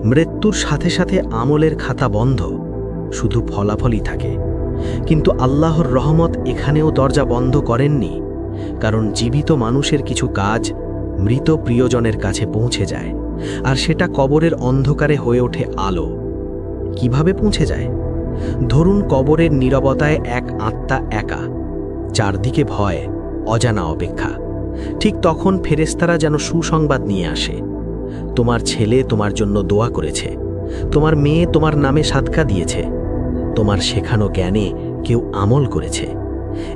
মৃত্যুর সাথে সাথে আমলের খাতা বন্ধ, শুধু ফলাফলই থাকে। কিন্তু আল্লাহর রহমত এখানেও দরজা বন্ধ করেননি, কারণ জীবিত মানুষের কিছু কাজ মৃত প্রিয়জনের কাছে পৌঁছে যায়, আর সেটা কবরের অন্ধকারে হয়ে ওঠে আলো। কিভাবে পৌঁছে যায়? ধরুন কবরের নীরবতায় এক আত্মা একা, চারদিকে ভয়, অজানা অপেক্ষা। ঠিক তখন ফেরেশতারা যেন সুসংবাদ নিয়ে আসে। তোমার ছেলে তোমার জন্য দোয়া করেছে, তোমার মেয়ে তোমার নামে সাদকা দিয়েছে, তোমার শেখানো জ্ঞানে কেউ আমল করেছে।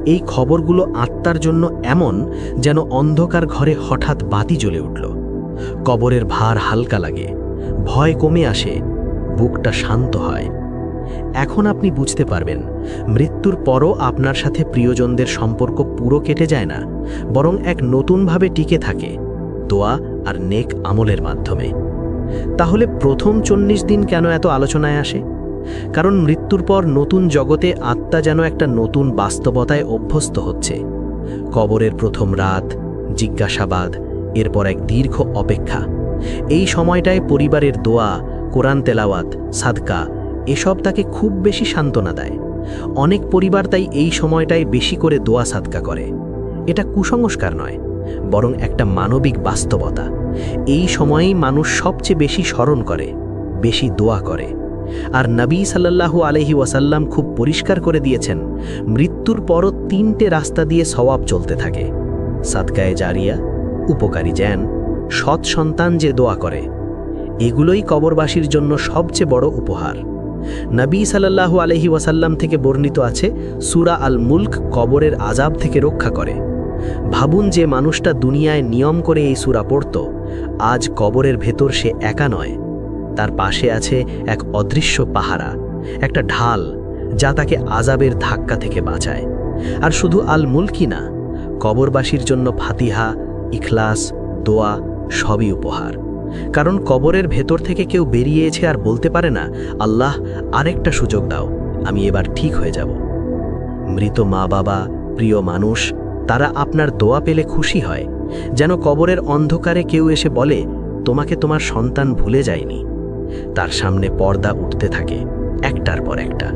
এই খবরগুলো আত্মার জন্য এমন যেন অন্ধকার ঘরে হঠাৎ বাতি জ্বলে উঠল। কবরের ভার হালকা লাগে, ভয় কমে আসে, বুকটা শান্ত হয়। এখন আপনি বুঝতে পারবেন, মৃত্যুর পরও আপনার সাথে প্রিয়জনদের সম্পর্ক পুরো কেটে যায় না, বরং এক নতুনভাবে টিকে থাকে, দোয়া আর নেক আমলের মাধ্যমে। তাহলে প্রথম ৪০ দিন কেন এত আলোচনায় আসে? কারণ মৃত্যুর পর নতুন জগতে আত্মা যেন একটা নতুন বাস্তবতায় অভ্যস্ত হচ্ছে। কবরের প্রথম রাত, জিজ্ঞাসাবাদ, এরপর এক দীর্ঘ অপেক্ষা। এই সময়টায় পরিবারের দোয়া, কোরআন তেলাওয়াত, সাদকা এসব তাকে খুব বেশি সান্ত্বনা দেয়। অনেক পরিবার তাই এই সময়টায় বেশি করে দোয়া সাদকা করে। এটা কুসংস্কার নয়, বরং একটা মানবিক বাস্তবতা। এই সময়েই মানুষ সবচেয়ে বেশি স্মরণ করে, বেশি দোয়া করে। আর নবী সাল্লাল্লাহু আলাইহি ওয়াসাল্লাম খুব পরিষ্কার করে দিয়েছেন, মৃত্যুর পরও ৩টে রাস্তা দিয়ে সওয়াব চলতে থাকে: সাদকায়ে জারিয়া, উপকারী জ্ঞান, সৎ সন্তান যে দোয়া করে। এগুলোই কবরবাসীর জন্য সবচেয়ে বড় উপহার। নবী সাল্লাল্লাহু আলাইহি ওয়াসাল্লাম থেকে বর্ণিত আছে, সূরা আল মুলক কবরের আযাব থেকে রক্ষা করে। ভাবুন, যে মানুষটা দুনিয়ায় নিয়ম করে এই সূরা পড়ত, আজ কবরের ভেতর সে একা নয়, তার পাশে আছে এক অদৃশ্য পাহারা, একটা ঢাল যা তাকে আযাবের ধাক্কা থেকে বাঁচায়। আর শুধু আল মুলকই না, কবরবাসীর জন্য ফাতিহা, ইখলাস, দোয়া সবই উপহার। কারণ কবরের ভেতর থেকে কেউ বেরিয়েছে আর বলতে পারে না, আল্লাহ আরেকটা সুযোগ দাও, আমি এবার ঠিক হয়ে যাব। মৃত মা বাবা, প্রিয় মানুষ, তারা আপনার দোয়া পেলে খুশি হয়, যেন কবরের অন্ধকারে কেউ এসে বলে, তোমাকে তোমার সন্তান ভুলে যায়নি। তার সামনে পর্দা উঠতে থাকে একটার পর একটা।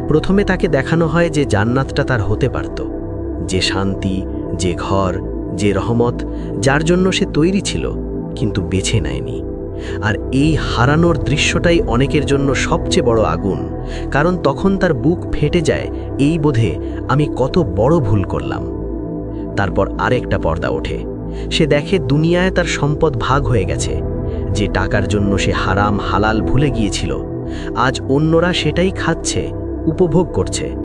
প্রথমে তাকে দেখানো হয় যে জান্নাতটা তার হতে পারত, যে শান্তি, যে ঘর, যে রহমত, যার জন্য সে তৈরি ছিল কিন্তু বেছে নেয়নি। আর এই হারানোর দৃশ্যটাই অনেকের জন্য সবচেয়ে বড় আগুন, কারণ তখন তার বুক ফেটে যায় এই বোধে, আমি কত বড় ভুল করলাম। তারপর আরেকটা পর্দা ওঠে, সে দেখে দুনিয়ায় তার সম্পদ ভাগ হয়ে গেছে। যে টাকার জন্য সে হারাম হালাল ভুলে গিয়েছিল, আজ অন্যরা সেটাই খাচ্ছে, উপভোগ করছে।